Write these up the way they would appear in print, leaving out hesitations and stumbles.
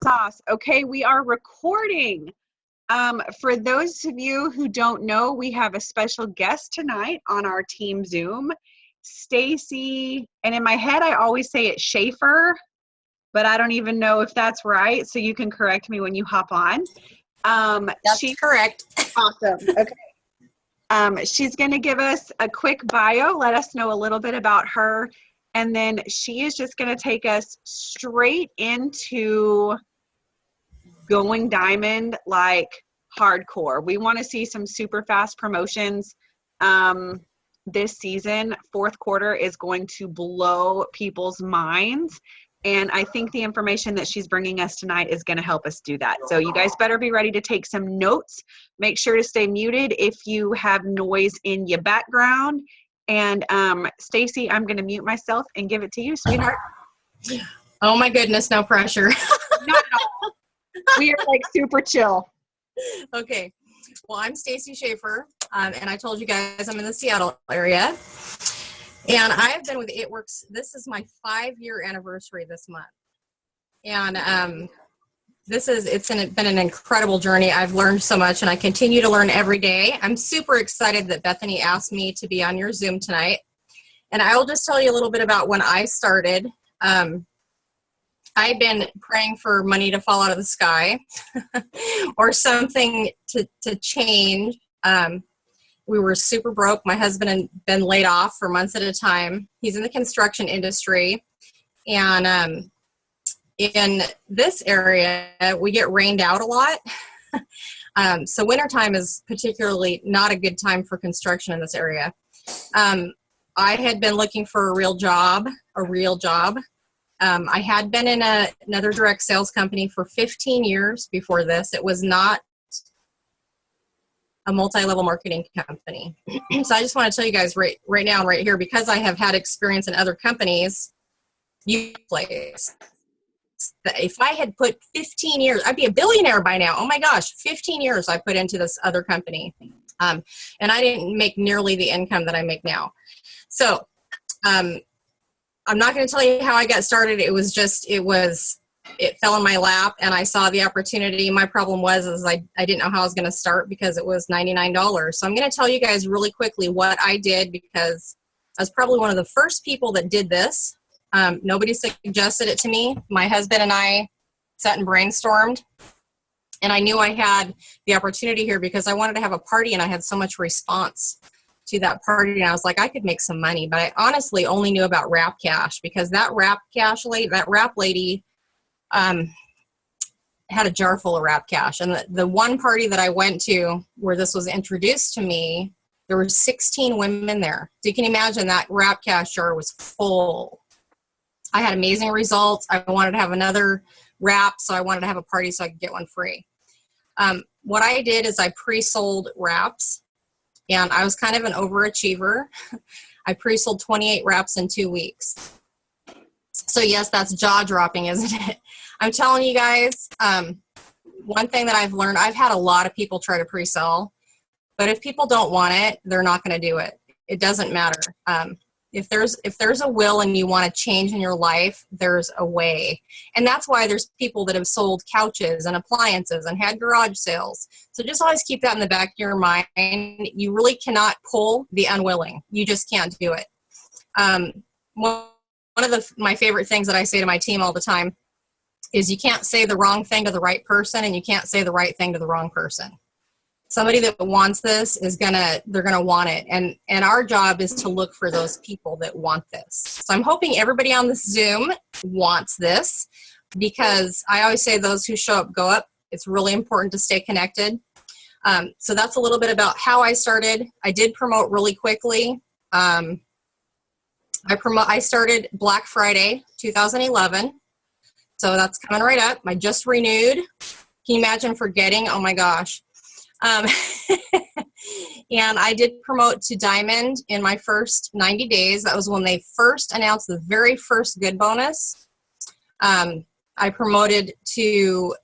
Sauce. Okay, we are recording. For those of you who don't know, we have a special guest tonight on our team Zoom, Stacy. And in my head, I always say it's Schaefer, but I don't even know if that's right. So you can correct me when you hop on. That's correct. Awesome. Okay. She's going to give us a quick bio, let us know a little bit about her, and then she is just going to take us straight into going diamond like hardcore. We want to see some super fast promotions this season. Fourth quarter is going to blow people's minds. And I think the information that she's bringing us tonight is going to help us do that. So you guys better be ready to take some notes. Make sure to stay muted if you have noise in your background. And Stacy, I'm going to mute myself and give it to you, sweetheart. Oh my goodness, no pressure. Not at all. We are like super chill. Okay. Well, I'm Stacy Schaefer, and I told you guys I'm in the Seattle area. And I have been with It Works. This is my 5-year anniversary this month. And it's been an incredible journey. I've learned so much, and I continue to learn every day. I'm super excited that Bethany asked me to be on your Zoom tonight. And I will just tell you a little bit about when I started. I've been praying for money to fall out of the sky or something to change. We were super broke. My husband had been laid off for months at a time. He's in the construction industry. And in this area, we get rained out a lot. So wintertime is particularly not a good time for construction in this area. I had been looking for a real job. I had been in another direct sales company for 15 years before this. It was not a multi-level marketing company. So I just want to tell you guys right now and right here, because I have had experience in other companies, if I had put 15 years, I'd be a billionaire by now. Oh my gosh, 15 years I put into this other company. And I didn't make nearly the income that I make now. So I'm not going to tell you how I got started. It fell in my lap and I saw the opportunity. My problem was I didn't know how I was going to start because it was $99. So I'm going to tell you guys really quickly what I did, because I was probably one of the first people that did this. Nobody suggested it to me. My husband and I sat and brainstormed, and I knew I had the opportunity here because I wanted to have a party and I had so much response to that party, and I was like, I could make some money. But I honestly only knew about Wrap Cash because that Wrap lady had a jar full of Wrap Cash. And the one party that I went to where this was introduced to me, there were 16 women there. So you can imagine that Wrap Cash jar was full. I had amazing results. I wanted to have another wrap, so I wanted to have a party so I could get one free. What I did is I pre-sold wraps, and I was kind of an overachiever. I pre-sold 28 wraps in 2 weeks. So yes, that's jaw-dropping, isn't it? I'm telling you guys, one thing that I've learned, I've had a lot of people try to pre-sell, but if people don't want it, they're not going to do it. It doesn't matter. If there's a will and you want to change in your life, there's a way. And that's why there's people that have sold couches and appliances and had garage sales. So just always keep that in the back of your mind. You really cannot pull the unwilling. You just can't do it. One of my favorite things that I say to my team all the time is you can't say the wrong thing to the right person, and you can't say the right thing to the wrong person. Somebody that wants this they're gonna want it. And our job is to look for those people that want this. So I'm hoping everybody on this Zoom wants this, because I always say those who show up go up. It's really important to stay connected. So that's a little bit about how I started. I did promote really quickly. I started Black Friday 2011. So that's coming right up. I just renewed. Can you imagine forgetting? Oh my gosh. And I did promote to Diamond in my first 90 days. That was when they first announced the very first good bonus. I promoted to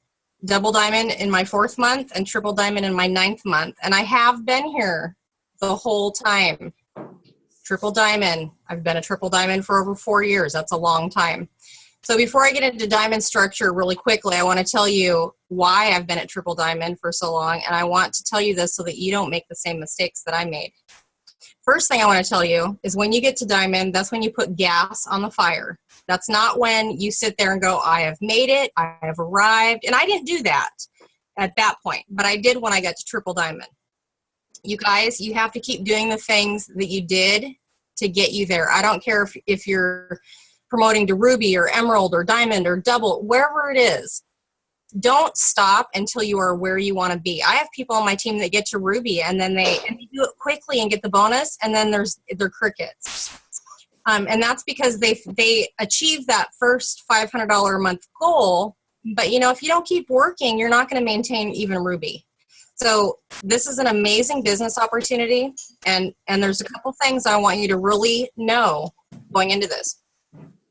Double Diamond in my 4th month and Triple Diamond in my 9th month. And I have been here the whole time. Triple Diamond. I've been a Triple Diamond for over 4 years. That's a long time. So before I get into diamond structure really quickly, I want to tell you why I've been at Triple Diamond for so long, and I want to tell you this so that you don't make the same mistakes that I made. First thing I want to tell you is when you get to diamond, that's when you put gas on the fire. That's not when you sit there and go, I have made it, I have arrived, and I didn't do that at that point, but I did when I got to Triple Diamond. You guys, you have to keep doing the things that you did to get you there. I don't care if you're promoting to ruby or emerald or diamond or double, wherever it is. Don't stop until you are where you want to be. I have people on my team that get to ruby and then they do it quickly and get the bonus, and then they're crickets. And that's because they achieve that first $500 a month goal. But you know, if you don't keep working, you're not going to maintain even ruby. So this is an amazing business opportunity, and there's a couple things I want you to really know going into this.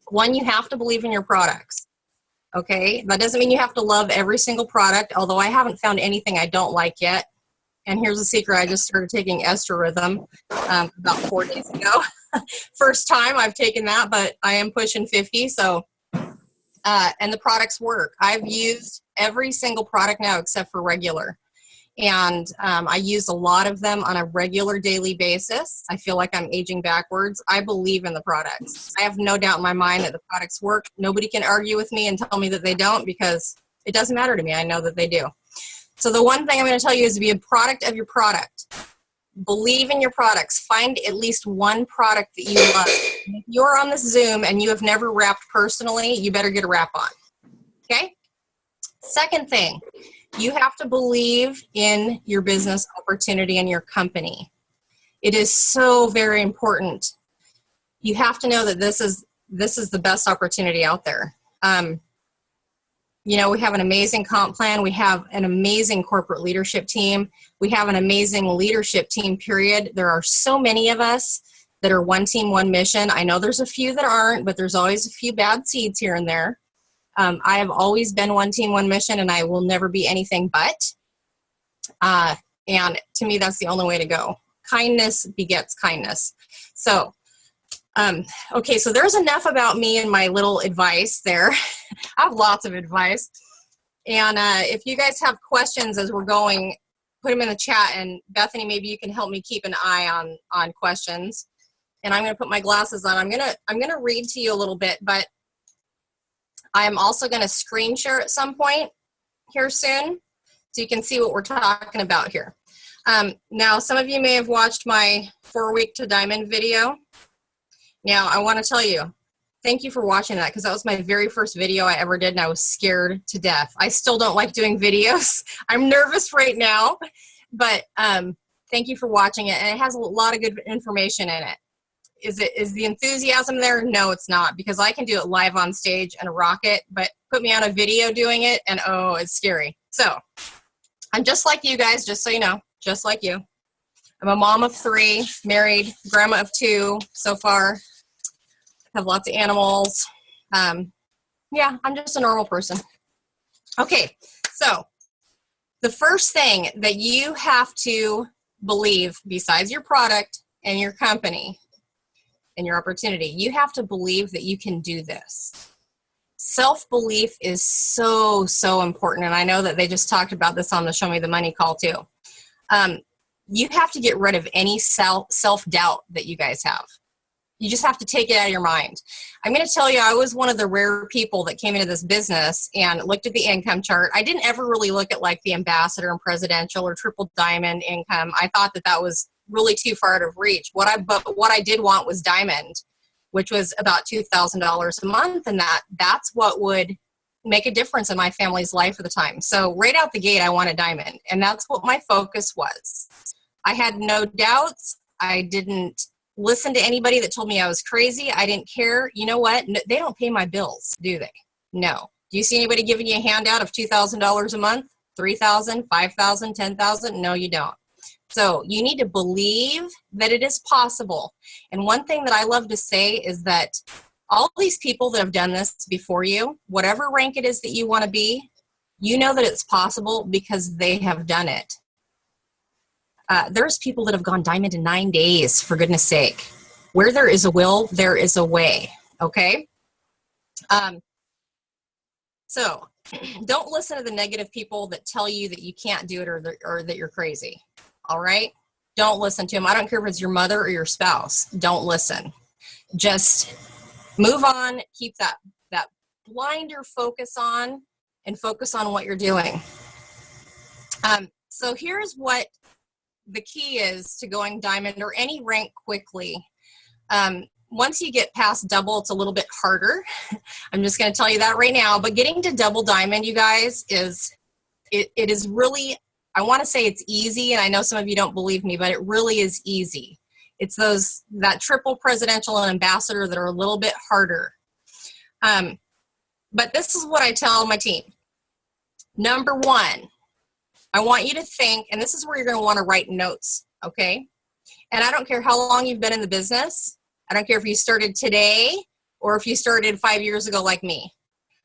One, you have to believe in your products. Okay, that doesn't mean you have to love every single product, although I haven't found anything I don't like yet. And here's a secret, I just started taking Ester Rhythm about 4 days ago. First time I've taken that, but I am pushing 50, so, and the products work. I've used every single product now except for regular. And I use a lot of them on a regular daily basis. I feel like I'm aging backwards. I believe in the products. I have no doubt in my mind that the products work. Nobody can argue with me and tell me that they don't, because it doesn't matter to me. I know that they do. So the one thing I'm going to tell you is to be a product of your product. Believe in your products. Find at least one product that you love. If you're on this Zoom and you have never wrapped personally, you better get a wrap on. Okay? Second thing, you have to believe in your business opportunity and your company. It is so very important. You have to know that this is the best opportunity out there. You know, we have an amazing comp plan. We have an amazing corporate leadership team. We have an amazing leadership team, period. There are so many of us that are one team, one mission. I know there's a few that aren't, but there's always a few bad seeds here and there. I have always been one team, one mission, and I will never be anything but. And to me, that's the only way to go. Kindness begets kindness. So, okay, so there's enough about me and my little advice there. I have lots of advice. And if you guys have questions as we're going, put them in the chat. And Bethany, maybe you can help me keep an eye on questions. And I'm going to put my glasses on. I'm going to read to you a little bit, but I'm also going to screen share at some point here soon, so you can see what we're talking about here. Now, some of you may have watched my 4-week to diamond video. Now, I want to tell you, thank you for watching that, because that was my very first video I ever did, and I was scared to death. I still don't like doing videos. I'm nervous right now, but thank you for watching it, and it has a lot of good information in it. Is the enthusiasm there? No, it's not, because I can do it live on stage and rock it, but put me on a video doing it, and oh, it's scary. So I'm just like you guys, just so you know, just like you. I'm a mom of 3, married, grandma of 2 so far. Have lots of animals. Yeah, I'm just a normal person. Okay, so the first thing that you have to believe, besides your product and your company and your opportunity, you have to believe that you can do this. Self-belief is so, so important. And I know that they just talked about this on the Show Me the Money call too. You have to get rid of any self-doubt that you guys have. You just have to take it out of your mind. I'm going to tell you, I was one of the rare people that came into this business and looked at the income chart. I didn't ever really look at like the ambassador and presidential or triple diamond income. I thought that was really too far out of reach. But what I did want was diamond, which was about $2,000 a month, and that's what would make a difference in my family's life at the time. So right out the gate, I wanted diamond, and that's what my focus was. I had no doubts. I didn't listen to anybody that told me I was crazy. I didn't care. You know what? No, they don't pay my bills, do they? No. Do you see anybody giving you a handout of $2,000 a month, $3,000, $5,000, $10,000? No, you don't. So you need to believe that it is possible. And one thing that I love to say is that all these people that have done this before you, whatever rank it is that you want to be, you know that it's possible because they have done it. There's people that have gone diamond in 9 days, for goodness sake. Where there is a will, there is a way, okay? So don't listen to the negative people that tell you that you can't do it or that you're crazy. All right? Don't listen to them. I don't care if it's your mother or your spouse. Don't listen. Just move on. Keep that blinder focus on and focus on what you're doing. So here's what the key is to going diamond or any rank quickly. Once you get past double, it's a little bit harder. I'm just going to tell you that right now. But getting to double diamond, you guys, it is really, I want to say it's easy, and I know some of you don't believe me, but it really is easy. It's that triple presidential and ambassador that are a little bit harder. But this is what I tell my team. Number one, I want you to think, and this is where you're going to want to write notes, okay? And I don't care how long you've been in the business. I don't care if you started today or if you started 5 years ago like me.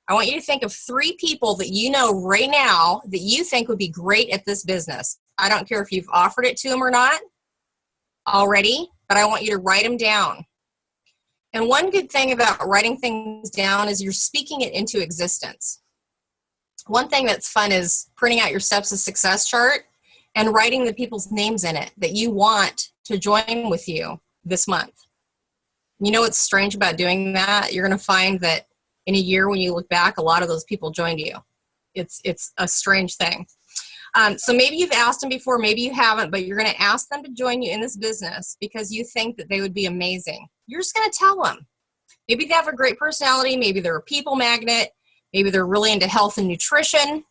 I want you to think of 3 people that you know right now that you think would be great at this business. I don't care if you've offered it to them or not already, but I want you to write them down. And one good thing about writing things down is you're speaking it into existence. One thing that's fun is printing out your steps of success chart and writing the people's names in it that you want to join with you this month. You know what's strange about doing that? You're going to find that in a year when you look back, a lot of those people joined you. It's a strange thing. So maybe you've asked them before, maybe you haven't, but you're going to ask them to join you in this business because you think that they would be amazing. You're just going to tell them. Maybe they have a great personality. Maybe they're a people magnet. Maybe they're really into health and nutrition.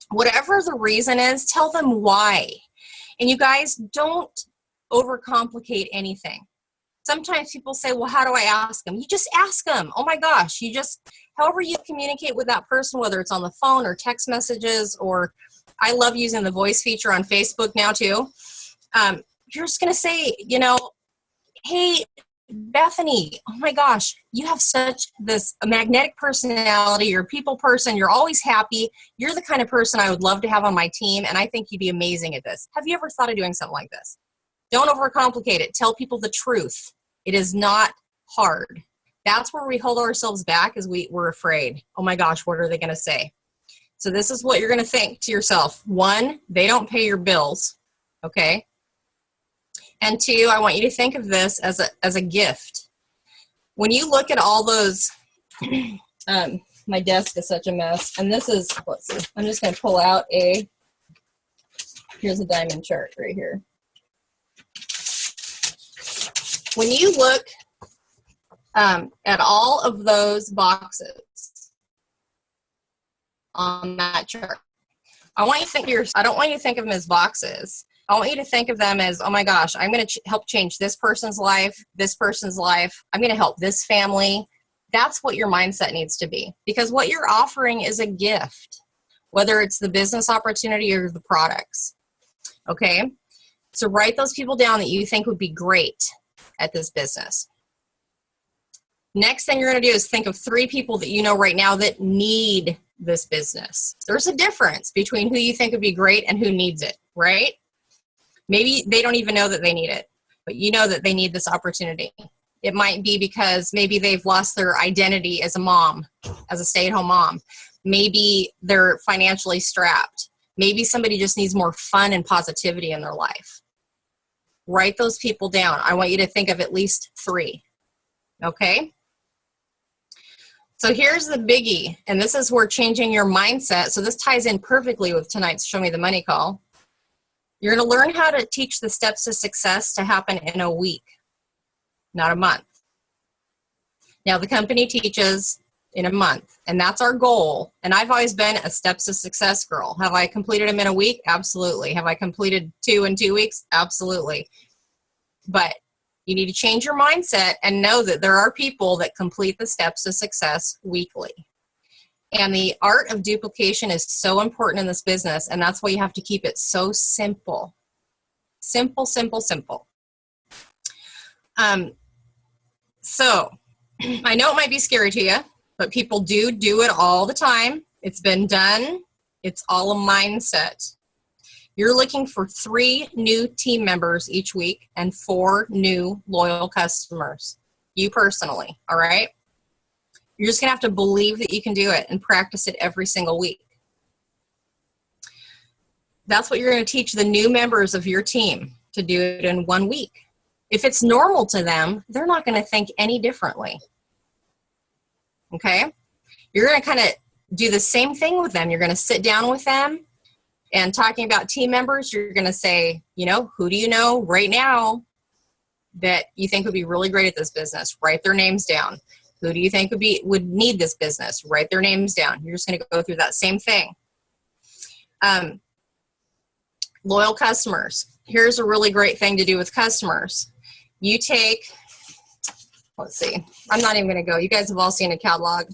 Whatever the reason is, tell them why. And you guys, don't overcomplicate anything. Sometimes people say, well, how do I ask them? You just ask them. Oh my gosh, however you communicate with that person, whether it's on the phone or text messages, or I love using the voice feature on Facebook now too. You're just going to say, hey, Bethany, oh my gosh, you have such a magnetic personality. You're a people person. You're always happy. You're the kind of person I would love to have on my team, and I think you'd be amazing at this. Have you ever thought of doing something like this? Don't overcomplicate it. Tell people the truth. It is not hard. That's where we hold ourselves back, is we're afraid. Oh my gosh, what are they going to say? So this is what you're going to think to yourself. 1, they don't pay your bills, okay? And 2, I want you to think of this as a gift. When you look at all those, my desk is such a mess. And this is, let's see, I'm just going to pull out here's a diamond chart right here. When you look at all of those boxes on that chart, I want you to think I don't want you to think of them as boxes. I want you to think of them as, oh my gosh, I'm going to help change this person's life, this person's life. I'm going to help this family. That's what your mindset needs to be, because what you're offering is a gift, whether it's the business opportunity or the products. Okay? So write those people down that you think would be great at this business. Next thing you're going to do is think of 3 people that you know right now that need this business. There's a difference between who you think would be great and who needs it, right? Maybe they don't even know that they need it, but you know that they need this opportunity. It might be because maybe they've lost their identity as a mom, as a stay-at-home mom. Maybe they're financially strapped. Maybe somebody just needs more fun and positivity in their life. Write those people down. I want you to think of at least 3. Okay? So here's the biggie, and this is where changing your mindset, so this ties in perfectly with tonight's Show Me the Money call. You're going to learn how to teach the steps to success to happen in a week, not a month. Now, the company teaches in a month, and that's our goal. And I've always been a steps to success girl. Have I completed them in a week? Absolutely. Have I completed 2 in 2 weeks? Absolutely. But you need to change your mindset and know that there are people that complete the steps to success weekly. And the art of duplication is so important in this business, and that's why you have to keep it so simple. Simple, simple, simple. So I know it might be scary to you, but people do it all the time. It's been done. It's all a mindset. You're looking for 3 new team members each week and 4 new loyal customers. You personally, all right? You're just going to have to believe that you can do it and practice it every single week. That's what you're going to teach the new members of your team, to do it in 1 week. If it's normal to them, they're not going to think any differently. Okay? You're going to kind of do the same thing with them. You're going to sit down with them and talking about team members, you're going to say, you know, who do you know right now that you think would be really great at this business? Write their names down. Who do you think would need this business? Write their names down. You're just going to go through that same thing. Loyal customers. Here's a really great thing to do with customers. You take, let's see, I'm not even going to go. You guys have all seen a catalog.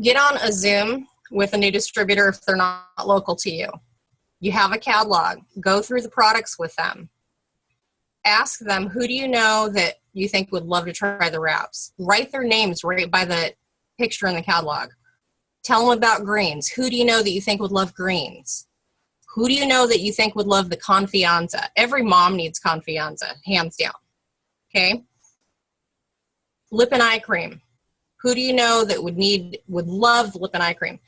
Get on a Zoom with a new distributor if they're not local to you. You have a catalog. Go through the products with them. Ask them, who do you know that you think would love to try the wraps? Write their names right by the picture in the catalog. Tell them about greens. Who do you know that you think would love greens? Who do you know that you think would love the Confianza? Every mom needs Confianza, hands down. Okay? Lip and eye cream. Who do you know that would love lip and eye cream?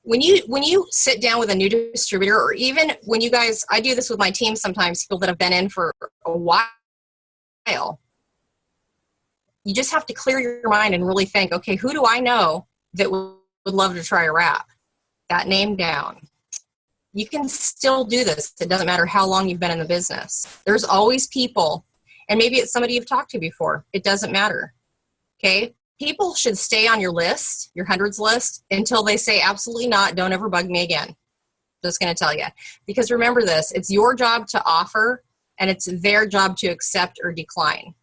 When you sit down with a new distributor, or even when you guys, I do this with my team sometimes, people that have been in for a while, you just have to clear your mind and really think, okay, who do I know that would love to try a wrap? That name down. You can still do this. It doesn't matter how long you've been in the business. There's always people, and maybe it's somebody you've talked to before. It doesn't matter. Okay? People should stay on your list, your hundreds list, until they say, absolutely not, don't ever bug me again. Just going to tell you. Because remember this, it's your job to offer, and it's their job to accept or decline.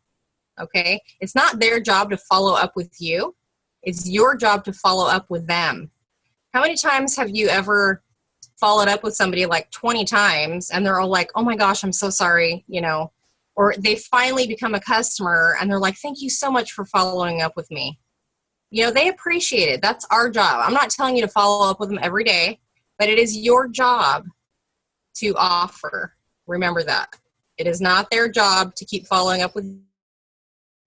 Okay? It's not their job to follow up with you. It's your job to follow up with them. How many times have you ever followed up with somebody like 20 times, and they're all like, oh my gosh, I'm so sorry, you know, or they finally become a customer and they're like, thank you so much for following up with me. You know, they appreciate it. That's our job. I'm not telling you to follow up with them every day, but it is your job to offer. Remember that. It is not their job to keep following up with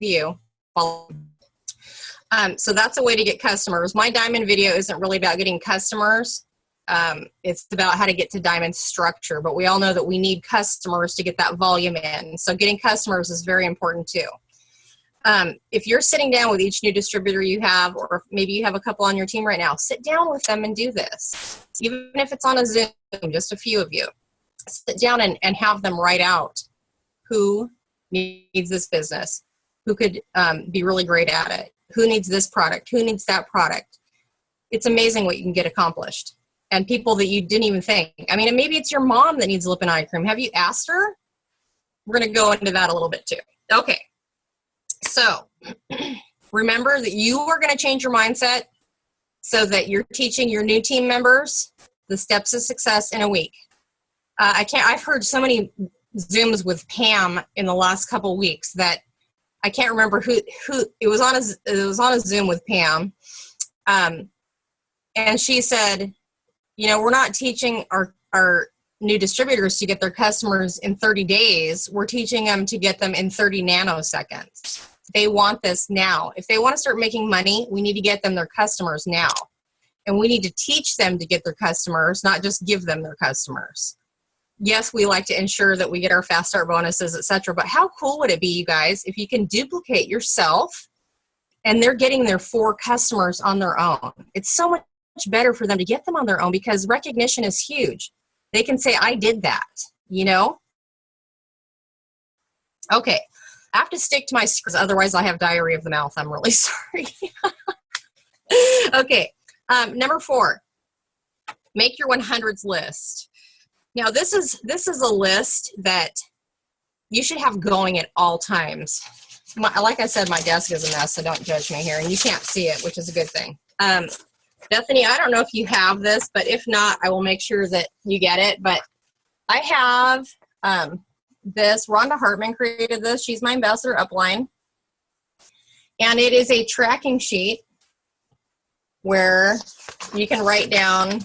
you. So that's a way to get customers. My diamond video isn't really about getting customers. It's about how to get to diamond structure, but we all know that we need customers to get that volume in. So getting customers is very important too. If you're sitting down with each new distributor you have, or maybe you have a couple on your team right now, sit down with them and do this. Even if it's on a Zoom, just a few of you, sit down and have them write out who needs this business, who could be really great at it, who needs this product, who needs that product. It's amazing what you can get accomplished. And people that you didn't even think. I mean, and maybe it's your mom that needs lip and eye cream. Have you asked her? We're going to go into that a little bit too. Okay. So remember that you are going to change your mindset so that you're teaching your new team members the steps of success in a week. I've heard so many Zooms with Pam in the last couple weeks that I can't remember who it was on a Zoom with Pam. And she said, you know, we're not teaching our new distributors to get their customers in 30 days. We're teaching them to get them in 30 nanoseconds. They want this now. If they want to start making money, we need to get them their customers now. And we need to teach them to get their customers, not just give them their customers. Yes, we like to ensure that we get our fast start bonuses, etc. But how cool would it be, you guys, if you can duplicate yourself and they're getting their 4 customers on their own? It's so much better for them to get them on their own because recognition is huge. They can say, I did that, you know? Okay. I have to stick to my scripts, otherwise I have diarrhea of the mouth. I'm really sorry. Okay. Number 4, make your 100s list. Now this is a list that you should have going at all times. Like I said, my desk is a mess, so don't judge me here. And you can't see it, which is a good thing. Bethany, I don't know if you have this, but if not, I will make sure that you get it. But I have this. Rhonda Hartman created this. She's my ambassador upline. And it is a tracking sheet where you can write down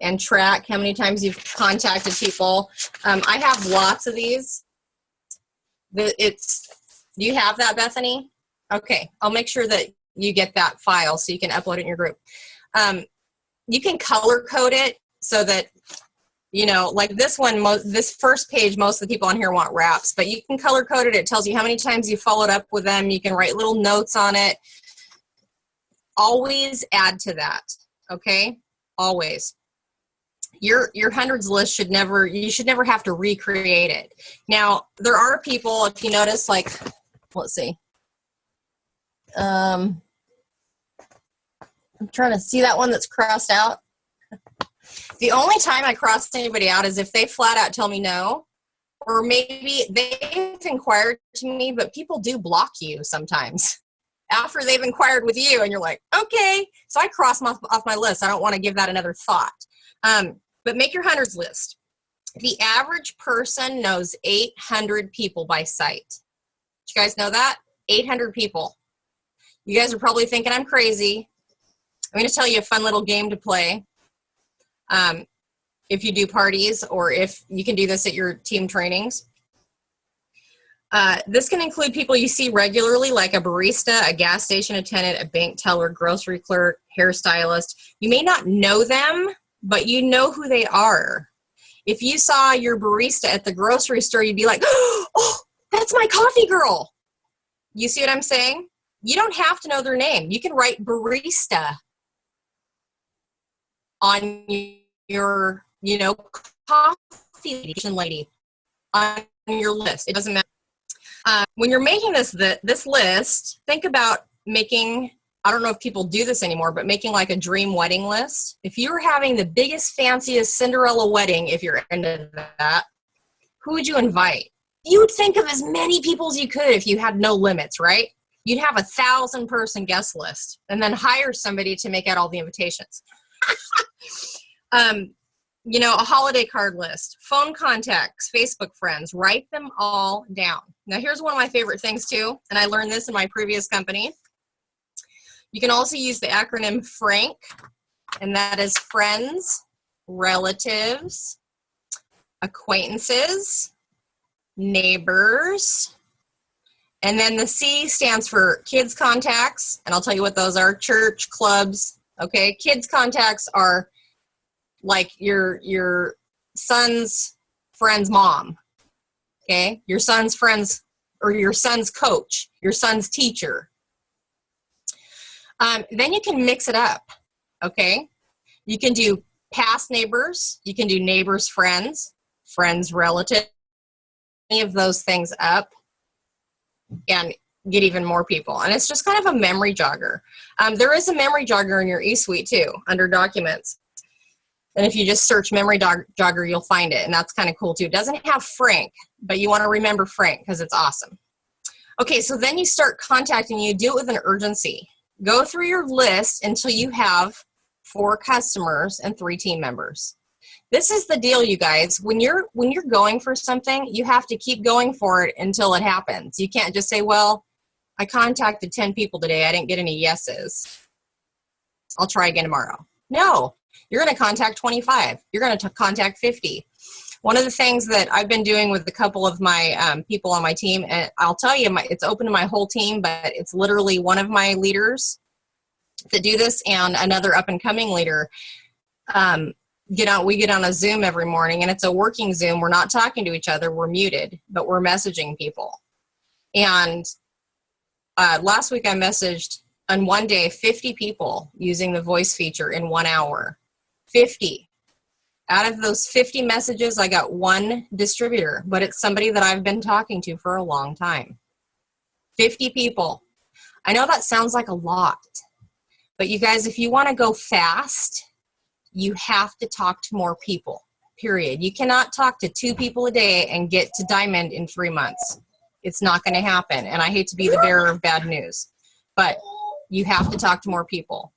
and track how many times you've contacted people. I have lots of these. Do you have that, Bethany? Okay, I'll make sure that you get that file so you can upload it in your group. You can color code it so that, you know, like this one, this first page, most of the people on here want wraps, but you can color code it. It tells you how many times you followed up with them. You can write little notes on it. Always add to that, okay? Always. Your hundreds list should never, you should never have to recreate it. Now, there are people, if you notice, like, let's see. I'm trying to see that one that's crossed out. The only time I cross anybody out is if they flat out tell me no, or maybe they've inquired to me, but people do block you sometimes after they've inquired with you, and you're like, okay. So I cross them off my list. I don't want to give that another thought. But make your hundreds list. The average person knows 800 people by sight. Did you guys know that? 800 people. You guys are probably thinking I'm crazy. I'm going to tell you a fun little game to play. If you do parties, or if you can do this at your team trainings. This can include people you see regularly, like a barista, a gas station attendant, a bank teller, grocery clerk, hairstylist. You may not know them, but you know who they are. If you saw your barista at the grocery store, you'd be like, oh, that's my coffee girl. You see what I'm saying? You don't have to know their name. You can write barista on your, you know, coffee lady on your list. It doesn't matter. When you're making this list, think about making, I don't know if people do this anymore, but making like a dream wedding list. If you were having the biggest, fanciest Cinderella wedding, if you're into that, who would you invite? You would think of as many people as you could if you had no limits, right? You'd have 1,000-person guest list and then hire somebody to make out all the invitations. You know, a holiday card list, phone contacts, Facebook friends, write them all down. Now, here's one of my favorite things too, and I learned this in my previous company. You can also use the acronym FRANK, and that is friends, relatives, acquaintances, neighbors, and then the C stands for kids contacts, and I'll tell you what those are: church, clubs. Okay, kids contacts are like your son's friend's mom. Okay, your son's friends, or your son's coach, your son's teacher. Then you can mix it up. Okay, you can do past neighbors, you can do neighbors, friends, friends, relatives, any of those things up, and get even more people. And it's just kind of a memory jogger. There is a memory jogger in your eSuite too, under documents. And if you just search memory jogger, you'll find it. And that's kind of cool too. It doesn't have Frank, but you want to remember Frank because it's awesome. Okay, so then you start contacting. You do it with an urgency. Go through your list until you have 4 customers and 3 team members. This is the deal, you guys. When you're going for something, you have to keep going for it until it happens. You can't just say, well, I contacted 10 people today. I didn't get any yeses. I'll try again tomorrow. No, you're going to contact 25. You're going to contact 50. One of the things that I've been doing with a couple of my people on my team, and I'll tell you, it's open to my whole team, but it's literally one of my leaders that do this and another up-and-coming leader. We get on a Zoom every morning, and it's a working Zoom. We're not talking to each other. We're muted, but we're messaging people. And last week I messaged on one day 50 people using the voice feature in 1 hour. 50. Out of those 50 messages, I got 1 distributor, but it's somebody that I've been talking to for a long time. 50 people. I know that sounds like a lot, but you guys, if you want to go fast, you have to talk to more people, period. You cannot talk to 2 people a day and get to diamond in 3 months. It's not going to happen, and I hate to be the bearer of bad news, but you have to talk to more people.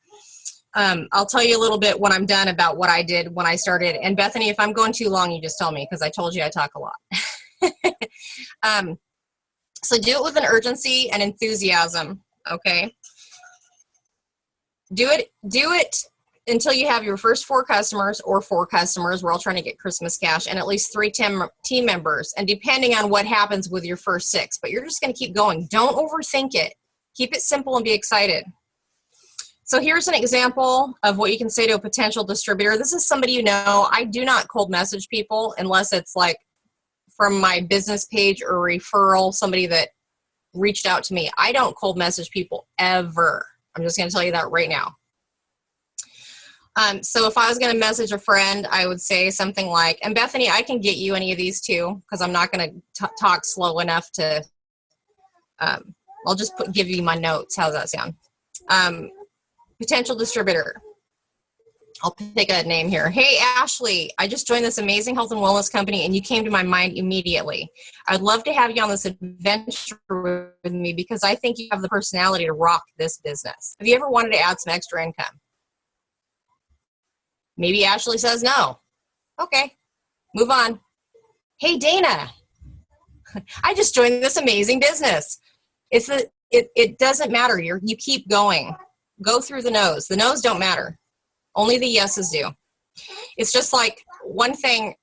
I'll tell you a little bit when I'm done about what I did when I started. And Bethany, if I'm going too long, you just tell me, because I told you I talk a lot. So do it with an urgency and enthusiasm, okay? Do it until you have your first 4 customers or 4 customers. We're all trying to get Christmas cash, and at least 3 team members. And depending on what happens with your first 6, but you're just going to keep going. Don't overthink it. Keep it simple and be excited. So here's an example of what you can say to a potential distributor. This is somebody you know. I do not cold message people unless it's like from my business page or referral, somebody that reached out to me. I don't cold message people ever. I'm just going to tell you that right now. So if I was going to message a friend, I would say something like, and Bethany, I can get you any of these too, because I'm not going to talk slow enough to, I'll just give you my notes. How's that sound? Potential distributor. I'll pick a name here. Hey, Ashley, I just joined this amazing health and wellness company and you came to my mind immediately. I'd love to have you on this adventure with me because I think you have the personality to rock this business. Have you ever wanted to add some extra income? Maybe Ashley says no. Okay, move on. Hey, Dana, I just joined this amazing business. It doesn't matter. You keep going. Go through the no's. The no's don't matter. Only the yeses do. It's just like one thing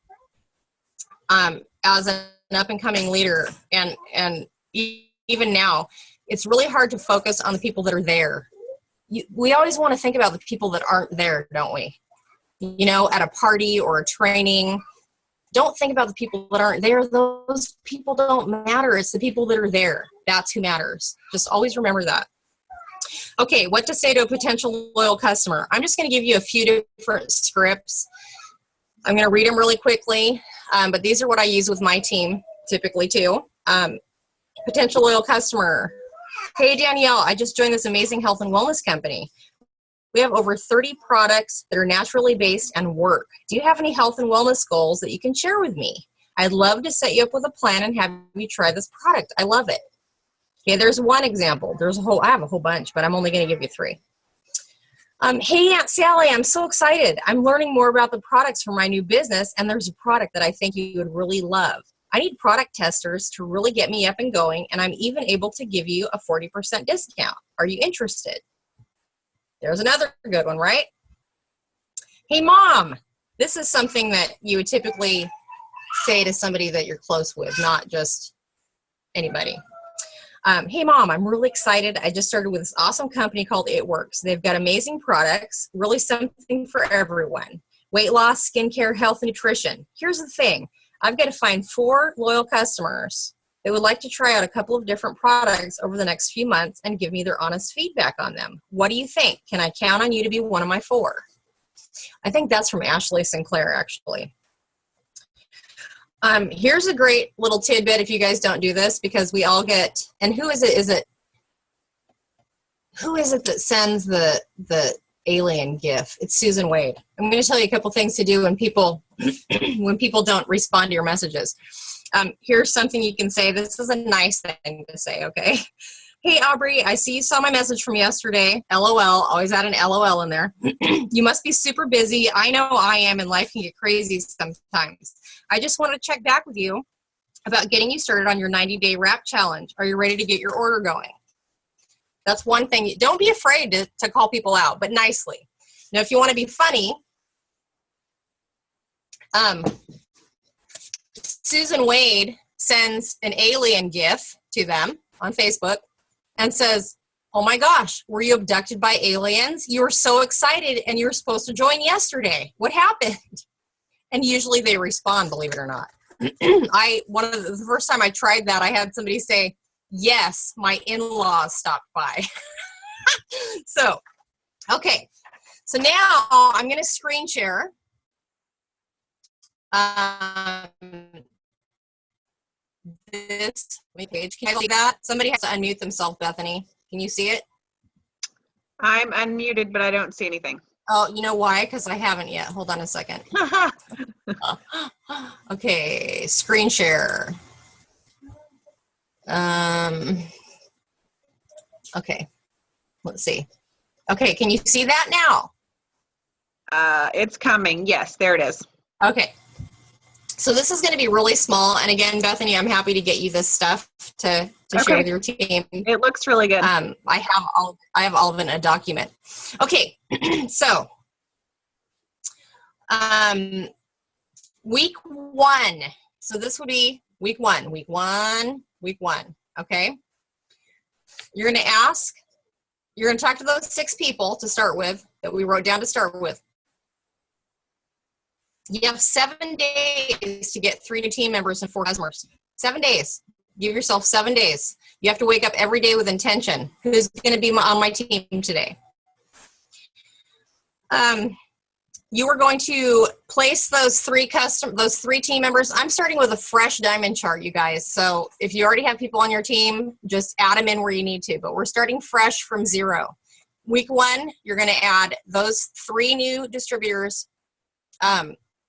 as an up-and-coming leader, and even now, it's really hard to focus on the people that are there. We always want to think about the people that aren't there, don't we? You know, at a party or a training, don't think about the people that aren't there. Those people don't matter. It's the people that are there. That's who matters. Just always remember that. Okay, what to say to a potential loyal customer. I'm just going to give you a few different scripts. I'm going to read them really quickly, but these are what I use with my team typically too. Potential loyal customer. Hey, Danielle, I just joined this amazing health and wellness company. We have over 30 products that are naturally based and work. Do you have any health and wellness goals that you can share with me? I'd love to set you up with a plan and have you try this product. I love it. Okay, there's one example. I have a whole bunch, but I'm only going to give you 3. Hey, Aunt Sally, I'm so excited. I'm learning more about the products for my new business, and there's a product that I think you would really love. I need product testers to really get me up and going, and I'm even able to give you a 40% discount. Are you interested? There's another good one, right? Hey, Mom, this is something that you would typically say to somebody that you're close with, not just anybody. Hey, Mom, I'm really excited. I just started with this awesome company called It Works. They've got amazing products, really something for everyone. Weight loss, skincare, health, and nutrition. Here's the thing. I've got to find 4 loyal customers that would like to try out a couple of different products over the next few months and give me their honest feedback on them. What do you think? Can I count on you to be one of my 4? I think that's from Ashley Sinclair, actually. Here's a great little tidbit if you guys don't do this, because we all get, and who is it that sends the alien gif? It's Susan Wade. I'm going to tell you a couple things to do when people don't respond to your messages. Here's something you can say. This is a nice thing to say, okay? Hey, Aubrey, I see you saw my message from yesterday. LOL, always add an LOL in there. You must be super busy. I know I am, and life can get crazy sometimes. I just want to check back with you about getting you started on your 90-day wrap challenge. Are you ready to get your order going? That's one thing. Don't be afraid to call people out, but nicely. Now, if you want to be funny, Susan Wade sends an alien gif to them on Facebook and says, oh my gosh, were you abducted by aliens? You were so excited and you were supposed to join yesterday. What happened? And usually they respond, believe it or not. The first time I tried that, I had somebody say, yes, my in-laws stopped by. So, okay. So now I'm going to screen share. This page. Can I see that? Somebody has to unmute themselves, Bethany. Can you see it? I'm unmuted, but I don't see anything. Oh, you know why? Because I haven't yet. Hold on a second. Okay, screen share. Okay, let's see. Okay, can you see that now? It's coming. Yes, there it is. Okay. So this is going to be really small. And again, Bethany, I'm happy to get you this stuff to share with your team. It looks really good. I have all of it in a document. Okay. So, week 1. So this would be week 1. Okay. You're going to talk to those 6 people to start with that we wrote down to start with. You have 7 days to get 3 new team members and 4 customers. 7 days. Give yourself 7 days. You have to wake up every day with intention. Who's going to be on my team today? You are going to place those 3 team members. I'm starting with a fresh diamond chart, you guys. So if you already have people on your team, just add them in where you need to. But we're starting fresh from 0. Week 1, you're going to add those 3 new distributors.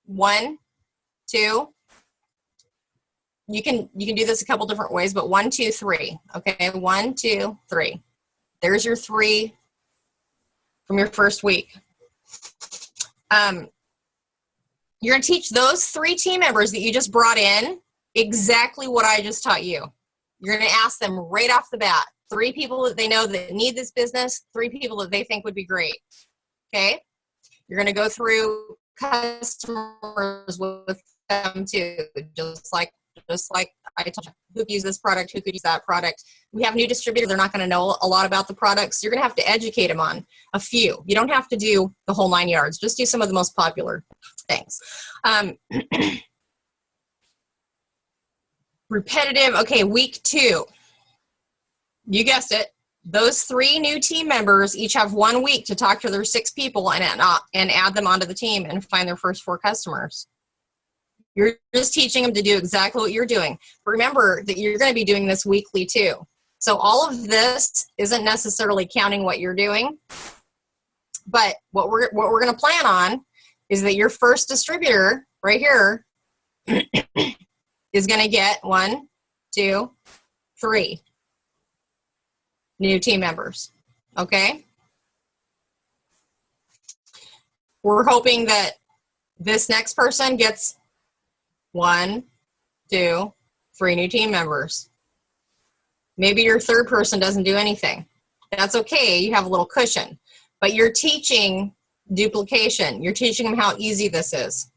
1, 2. You can do this a couple different ways, but 1, 2, 3. Okay, 1, 2, 3. There's your 3 from your first week. You're going to teach those 3 team members that you just brought in exactly what I just taught you. You're going to ask them right off the bat, 3 people that they know that need this business, 3 people that they think would be great. Okay? You're going to go through customers with them too, just like I told you, who could use this product, who could use that product. We have new distributors. They're not going to know a lot about the products. You're going to have to educate them on a few. You don't have to do the whole 9 yards. Just do some of the most popular things. Repetitive. Okay, week 2. You guessed it. Those 3 new team members each have 1 week to talk to their 6 people and add them onto the team and find their first 4 customers. You're just teaching them to do exactly what you're doing. Remember that you're going to be doing this weekly too. So all of this isn't necessarily counting what you're doing, but what we're going to plan on is that your first distributor right here is going to get 1, 2, 3 new team members. Okay? We're hoping that this next person gets 1, 2, 3 new team members. Maybe your third person doesn't do anything. That's okay. You have a little cushion. But you're teaching duplication. You're teaching them how easy this is.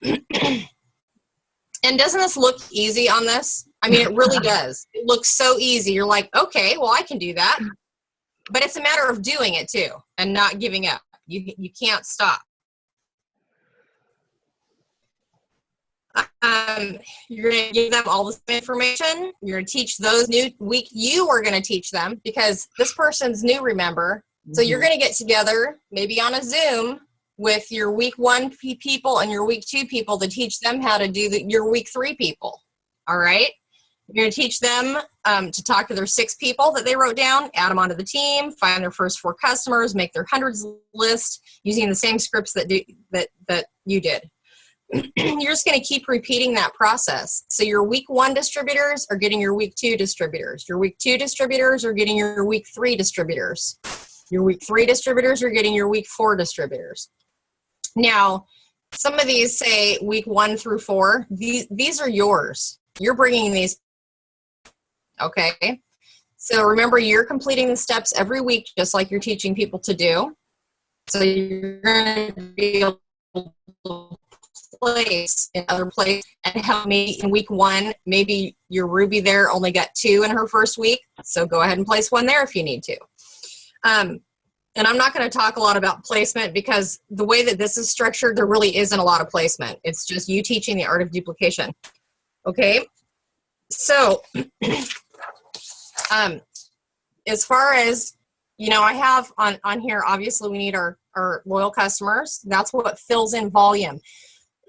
And doesn't this look easy on this? I mean, it really does. It looks so easy. You're like, okay, well, I can do that. But it's a matter of doing it too and not giving up. You can't stop. You're going to give them all this information. You're going to teach those new week. You are going to teach them because this person's new, remember. So you're going to get together, maybe on a Zoom, with your week 1 people and your week 2 people to teach them how to do your week 3 people. All right? You're going to teach them to talk to their 6 people that they wrote down, add them onto the team, find their first 4 customers, make their hundreds list using the same scripts that you did. You're just going to keep repeating that process. So your week 1 distributors are getting your week 2 distributors. Your week 2 distributors are getting your week 3 distributors. Your week 3 distributors are getting your week 4 distributors. Now, some of these say week 1 through 4. These are yours. You're bringing these. Okay. So remember, you're completing the steps every week, just like you're teaching people to do. So you're going to be able to place in other place and help me in week 1. Maybe your Ruby there only got 2 in her first week, so go ahead and place 1 there if you need to. And I'm not going to talk a lot about placement because the way that this is structured, there really isn't a lot of placement. It's just you teaching the art of duplication. Okay, so as far as, I have on here, obviously we need our loyal customers. That's what fills in volume.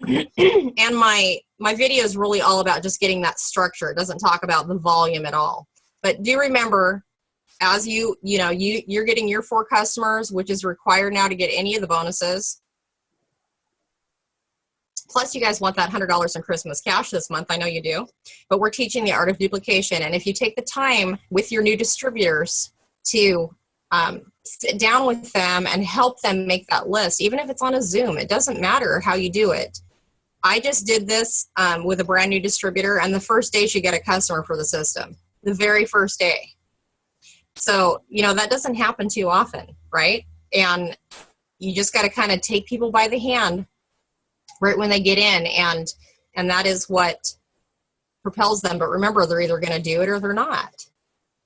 And my video is really all about just getting that structure. It doesn't talk about the volume at all. But do remember, as you're getting your 4 customers, which is required now to get any of the bonuses. Plus, you guys want that $100 in Christmas cash this month. I know you do. But we're teaching the art of duplication. And if you take the time with your new distributors to sit down with them and help them make that list, even if it's on a Zoom, it doesn't matter how you do it. I just did this with a brand new distributor, and the first day she got a customer for the system, the very first day. So, that doesn't happen too often, right? And you just got to kind of take people by the hand right when they get in, and that is what propels them. But remember, they're either going to do it or they're not.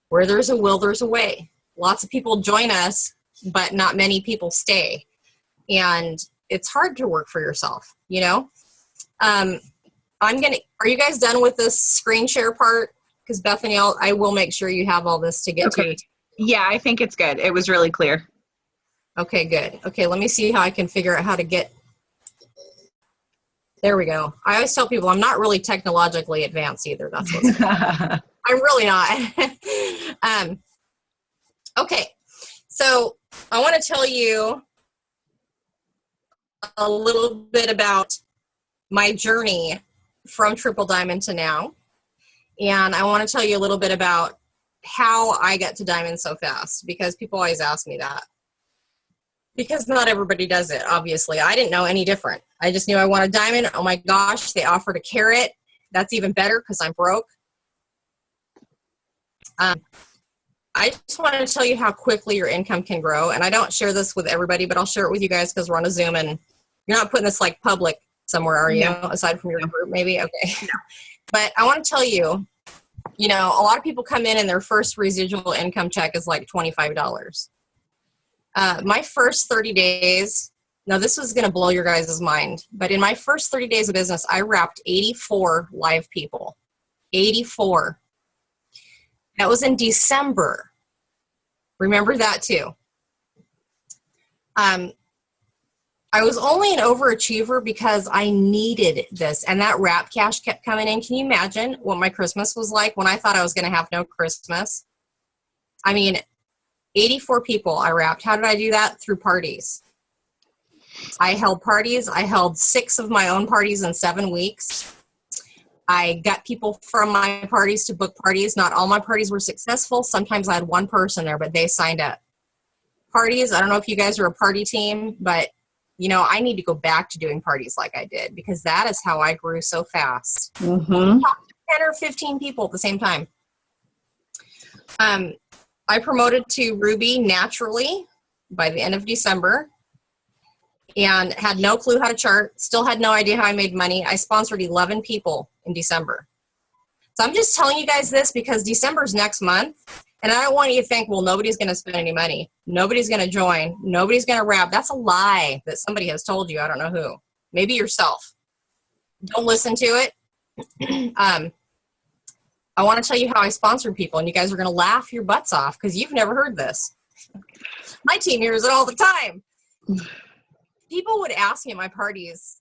Where there's a will, there's a way. Lots of people join us, but not many people stay. And it's hard to work for yourself, you know? Are you guys done with this screen share part? Because Bethany, I will make sure you have all this to get to. Yeah, I think it's good. It was really clear. Okay, good. Okay, let me see how I can figure out how to get. There we go. I always tell people I'm not really technologically advanced either. That's what's I'm really not. Okay, so I want to tell you a little bit about my journey from Triple Diamond to now. And I want to tell you a little bit about how I got to Diamond so fast, because people always ask me that. Because not everybody does it, obviously. I didn't know any different. I just knew I wanted Diamond. Oh my gosh, they offered a carrot. That's even better because I'm broke. I just want to tell you how quickly your income can grow. And I don't share this with everybody, but I'll share it with you guys because we're on a Zoom and you're not putting this like public somewhere, are you? No. Aside from your group, maybe? Okay. No. But I want to tell you, you know, a lot of people come in and their first residual income check is like $25. My first 30 days, now this was going to blow your guys' mind, but in my first 30 days of business, I wrapped 84 live people. 84. That was in December. Remember that too. I was only an overachiever because I needed this, and that wrap cash kept coming in. Can you imagine what my Christmas was like when I thought I was going to have no Christmas? I mean, 84 people I wrapped. How did I do that? Through parties. I held parties. I held 6 of my own parties in 7 weeks. I got people from my parties to book parties. Not all my parties were successful. Sometimes I had one person there, but they signed up. Parties, I don't know if you guys are a party team, but you know, I need to go back to doing parties like I did because that is how I grew so fast. 10 or 15 people at the same time. I promoted to Ruby naturally by the end of December and had no clue how to chart, still had no idea how I made money. I sponsored 11 people in December. So I'm just telling you guys this because December's next month. And I don't want you to think, well, nobody's going to spend any money. Nobody's going to join. Nobody's going to wrap. That's a lie that somebody has told you. I don't know who. Maybe yourself. Don't listen to it. I want to tell you how I sponsored people, and you guys are going to laugh your butts off because you've never heard this. My team hears it all the time. People would ask me at my parties,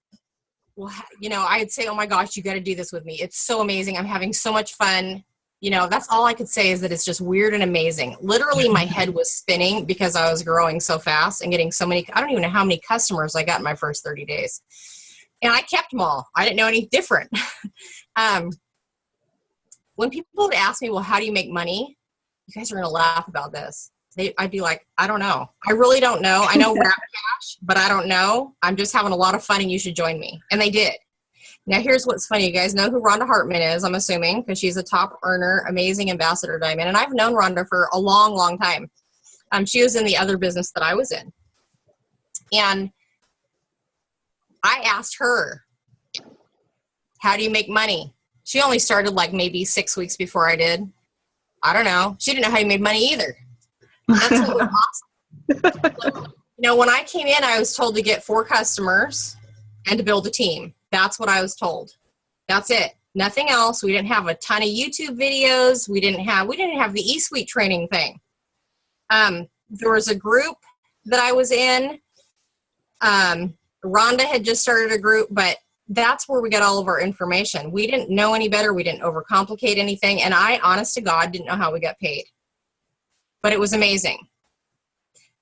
well, you know, I'd say, oh my gosh, you got to do this with me. It's so amazing. I'm having so much fun. You know, that's all I could say is that it's just weird and amazing. Literally, my head was spinning because I was growing so fast and getting so many. I don't even know how many customers I got in my first 30 days. And I kept them all. I didn't know any different. When people would ask me, well, how do you make money? You guys are going to laugh about this. I'd be like, I don't know. I really don't know. I know wrap cash, but I don't know. I'm just having a lot of fun and you should join me. And they did. Now, here's what's funny. You guys know who Rhonda Hartman is, I'm assuming, because she's a top earner, amazing ambassador Diamond. And I've known Rhonda for a long, long time. She was in the other business that I was in. And I asked her, how do you make money? She only started like maybe 6 weeks before I did. I don't know. She didn't know how you made money either. That's what was awesome. So, you know, when I came in, I was told to get 4 customers and to build a team. That's what I was told. That's it. Nothing else. We didn't have a ton of YouTube videos. We didn't have the eSuite training thing. There was a group that I was in. Rhonda had just started a group, but that's where we got all of our information. We didn't know any better. We didn't overcomplicate anything. And I, honest to God, didn't know how we got paid. But it was amazing.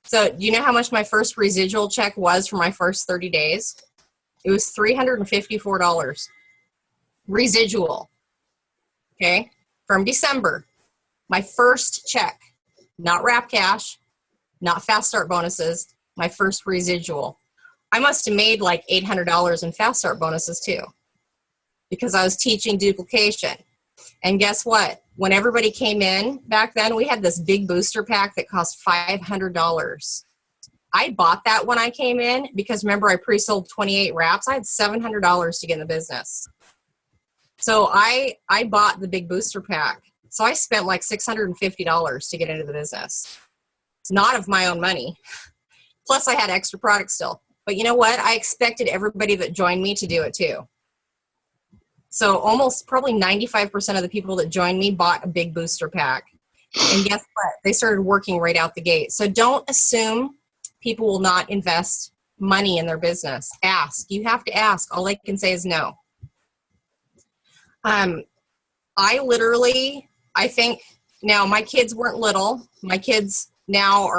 So do you know how much my first residual check was for my first 30 days? It was $354 residual, okay, from December. My first check, not wrap cash, not fast start bonuses, my first residual. I must have made like $800 in fast start bonuses too because I was teaching duplication. And guess what? When everybody came in back then, we had this big booster pack that cost $500. I bought that when I came in because remember I pre-sold 28 wraps. I had $700 to get in the business. So I bought the big booster pack. So I spent like $650 to get into the business. It's not of my own money. Plus I had extra products still. But you know what? I expected everybody that joined me to do it too. So almost probably 95% of the people that joined me bought a big booster pack. And guess what? They started working right out the gate. So don't assume people will not invest money in their business. Ask. You have to ask. All I can say is no. I think now my kids weren't little. My kids now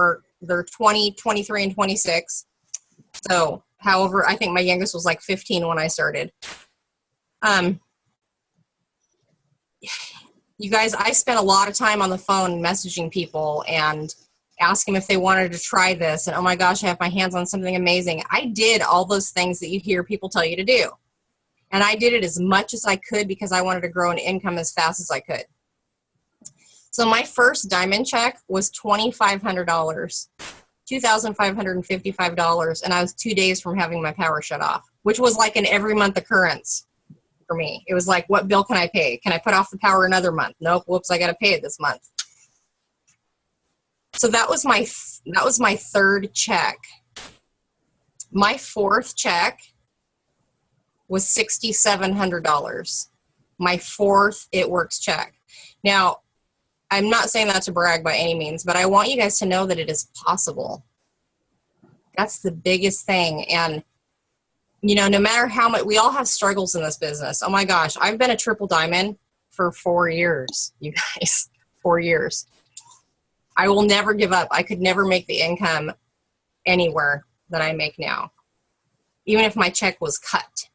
they're 20, 23, and 26. So, however, I think my youngest was like 15 when I started. You guys, I spent a lot of time on the phone messaging people and asking them if they wanted to try this. And, oh my gosh, I have my hands on something amazing. I did all those things that you hear people tell you to do. And I did it as much as I could because I wanted to grow an income as fast as I could. So my first diamond check was $2,500, $2,555. And I was 2 days from having my power shut off, which was like an every month occurrence for me. It was like, what bill can I pay? Can I put off the power another month? Nope. Whoops. I got to pay it this month. So that was my third check. My fourth check was $6,700. My fourth It Works check. Now, I'm not saying that to brag by any means, but I want you guys to know that it is possible. That's the biggest thing. And no matter how much, we all have struggles in this business. Oh my gosh, I've been a triple diamond for 4 years, you guys, 4 years. I will never give up. I could never make the income anywhere that I make now, even if my check was cut.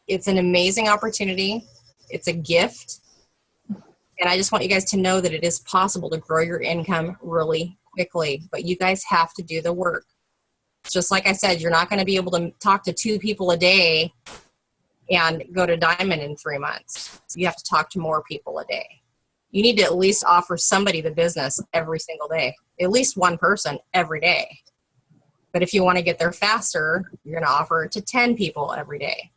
It's an amazing opportunity. It's a gift. And I just want you guys to know that it is possible to grow your income really quickly, but you guys have to do the work. Just like I said, you're not going to be able to talk to 2 people a day and go to diamond in 3 months. You have to talk to more people a day. You need to at least offer somebody the business every single day, at least one person every day. But if you want to get there faster, you're going to offer it to 10 people every day.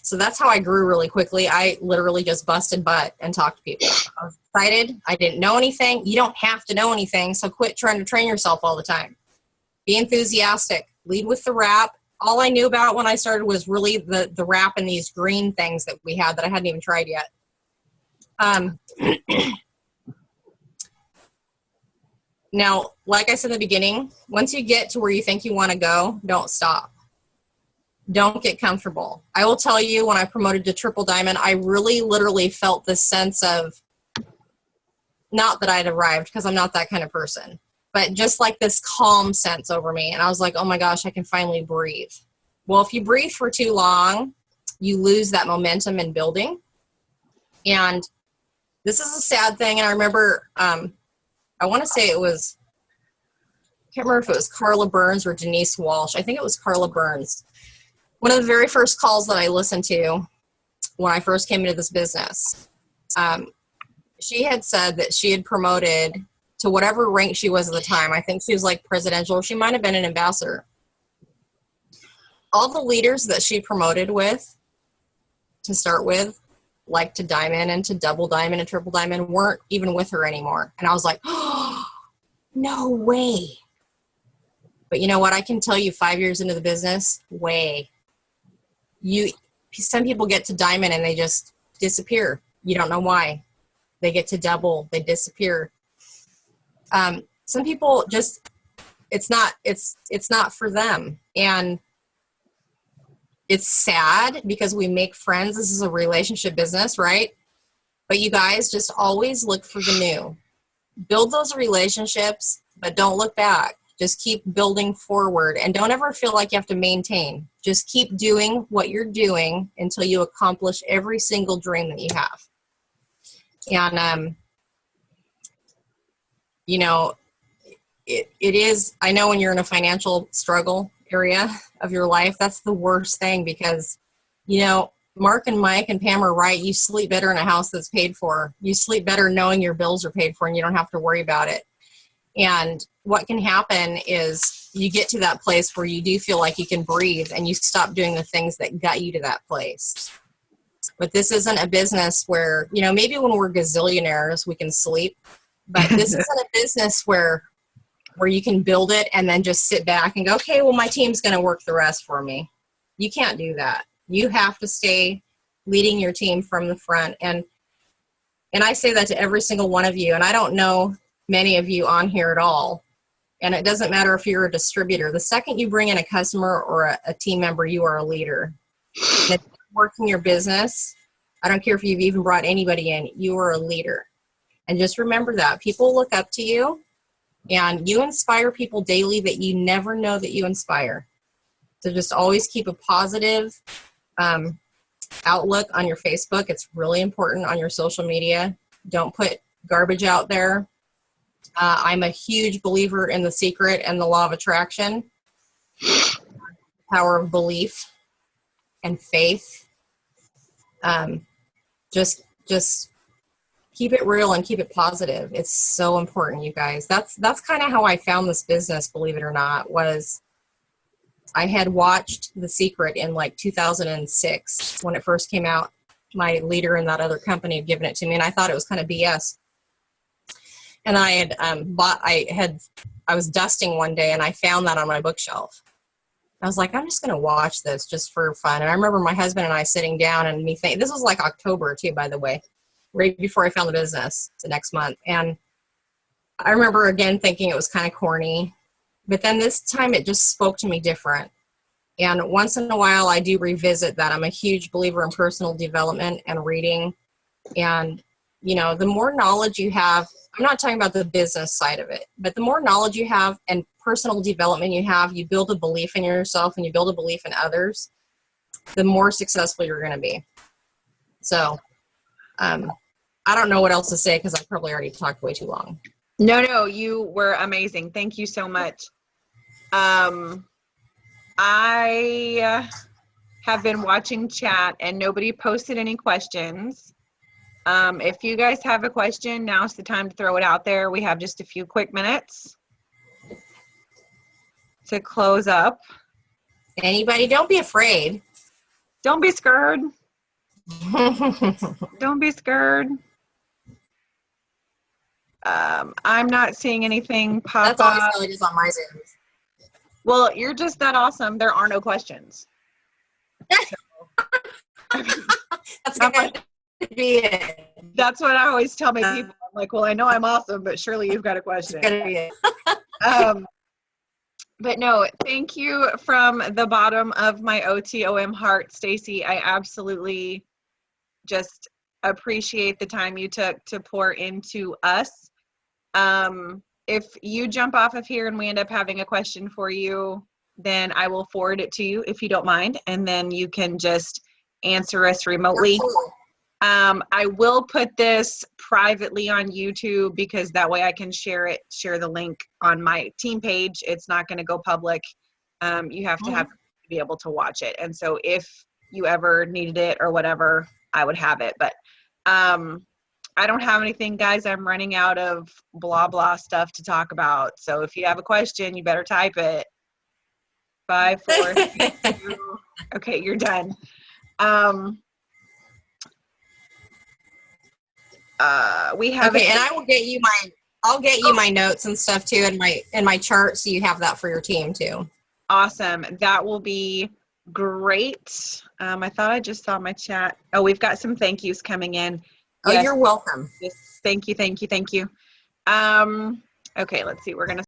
So that's how I grew really quickly. I literally just busted butt and talked to people. I was excited. I didn't know anything. You don't have to know anything, so quit trying to train yourself all the time. Be enthusiastic. Lead with the wrap. All I knew about when I started was really the wrap and these green things that we had that I hadn't even tried yet. Now, like I said in the beginning, once you get to where you think you want to go, don't stop. Don't get comfortable. I will tell you, when I promoted to triple diamond, I really literally felt this sense of, not that I'd arrived, because I'm not that kind of person, but just like this calm sense over me. And I was like, oh my gosh, I can finally breathe. Well, if you breathe for too long, you lose that momentum in building. And this is a sad thing. And I remember, I want to say I can't remember if it was Carla Burns or Denise Walsh. I think it was Carla Burns. One of the very first calls that I listened to when I first came into this business, she had said that she had promoted to whatever rank she was at the time. I think she was like presidential, or she might have been an ambassador. All the leaders that she promoted with, to start with, like to diamond and to double diamond and triple diamond, weren't even with her anymore. And I was like, oh, no way. But you know what? I can tell you 5 years into the business, some people get to diamond and they just disappear. You don't know why. They get to double, they disappear. Some people just, it's not for them. And it's sad because we make friends. This is a relationship business, right? But you guys just always look for the new. Build those relationships, but don't look back. Just keep building forward, and don't ever feel like you have to maintain. Just keep doing what you're doing until you accomplish every single dream that you have. And, it is, I know when you're in a financial struggle area of your life, that's the worst thing, because, Mark and Mike and Pam are right. You sleep better in a house that's paid for. You sleep better knowing your bills are paid for and you don't have to worry about it. And what can happen is you get to that place where you do feel like you can breathe and you stop doing the things that got you to that place. But this isn't a business where, you know, maybe when we're gazillionaires, we can sleep, but this isn't a business where you can build it and then just sit back and go, okay, well, my team's going to work the rest for me. You can't do that. You have to stay leading your team from the front. And I say that to every single one of you. And I don't know many of you on here at all. And it doesn't matter if you're a distributor. The second you bring in a customer or a team member, you are a leader. And if you're working your business, I don't care if you've even brought anybody in, you are a leader. And just remember that. People look up to you, and you inspire people daily that you never know that you inspire. So just always keep a positive outlook on your Facebook. It's really important on your social media. Don't put garbage out there. I'm a huge believer in The Secret and the law of attraction, power of belief and faith. Just keep it real and keep it positive. It's so important, you guys. That's kind of how I found this business, believe it or not, was I had watched The Secret in like 2006 when it first came out. My leader in that other company had given it to me, and I thought it was kind of BS. And I had I was dusting one day and I found that on my bookshelf. I was like, I'm just going to watch this just for fun. And I remember my husband and I sitting down and me thinking, this was like October too, by the way, right before I found the business the next month. And I remember again thinking it was kind of corny, but then this time it just spoke to me different. And once in a while I do revisit that. I'm a huge believer in personal development and reading. And, you know, the more knowledge you have, I'm not talking about the business side of it, but the more knowledge you have and personal development you have, you build a belief in yourself and you build a belief in others, the more successful you're going to be. So I don't know what else to say because I probably already talked way too long. No, you were amazing. Thank you so much. I have been watching chat and nobody posted any questions. If you guys have a question, now's the time to throw it out there. We have just a few quick minutes to close up. Anybody, don't be afraid. Don't be scared. Don't be scared. I'm not seeing anything pop That's always up. how it is on my Zooms. Well, you're just that awesome. There are no questions. That's going to be it. That's what I always tell my people. I'm like, well, I know I'm awesome, but surely you've got a question. It's going to be it. But no, thank you from the bottom of my OTOM heart, Stacy. I absolutely just appreciate the time you took to pour into us. If you jump off of here and we end up having a question for you, then I will forward it to you if you don't mind, and then you can just answer us remotely. Absolutely. I will put this privately on YouTube because that way I can share the link on my team page. It's not going to go public. You have to be able to watch it. And so if you ever needed it or whatever, I would have it. But I don't have anything, guys. I'm running out of blah, blah stuff to talk about. So if you have a question, you better type it. 5, 4, 3, 2. Okay, you're done. We have okay, and I will get you I'll get you my notes and stuff too, and my chart, so you have that for your team too. Awesome. That will be great. I thought I just saw my chat. Oh, we've got some thank yous coming in. Oh, yes. You're welcome. Thank you. Okay, let's see. We're going to